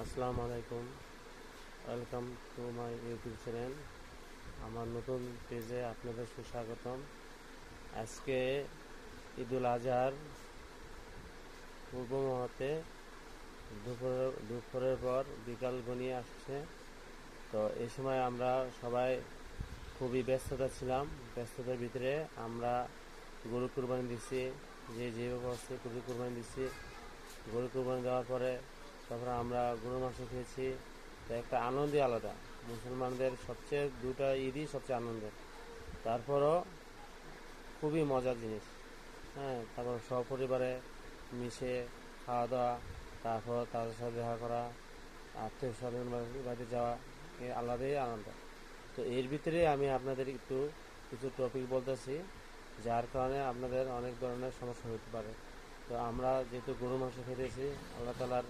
আসসালামু আলাইকুম। Welcome to my YouTube channel. আমার নতুন পেজে আপনাদের সুস্বাগতম। আজকে ঈদুল আজহার পূর্ব মুহূর্তে দুপুরের পর বিকাল ঘনিয়ে আসছে। তো এই সময় আমরা সবাই খুবই ব্যস্ততা ছিলাম। ব্যস্ততার ভিতরে আমরা গরু কুরবানি দিচ্ছি, যেভাবে হচ্ছে গরু কুরবানি দিচ্ছি। গরু কুরবানি দেওয়ার পরে তারপরে আমরা গরুর মাংস খেয়েছি। তো একটা আনন্দই আলাদা। মুসলমানদের সবচেয়ে দুটা ঈদই সবচেয়ে আনন্দের। তারপরও খুবই মজার জিনিস। হ্যাঁ, তারপর সপরিবারে মিশে খাওয়া দাওয়া, তারপর তাদের সাথে দেখা করা, আত্মীয় স্বজন বাড়িতে যাওয়া, এ আলাদাই আনন্দ। তো এর ভিতরে আমি আপনাদের একটু কিছু টপিক বলতেছি, যার কারণে আপনাদের অনেক ধরনের সমস্যা হতে পারে। তো আমরা যেহেতু গরু মাংস খেতেছি, আল্লাহ তালার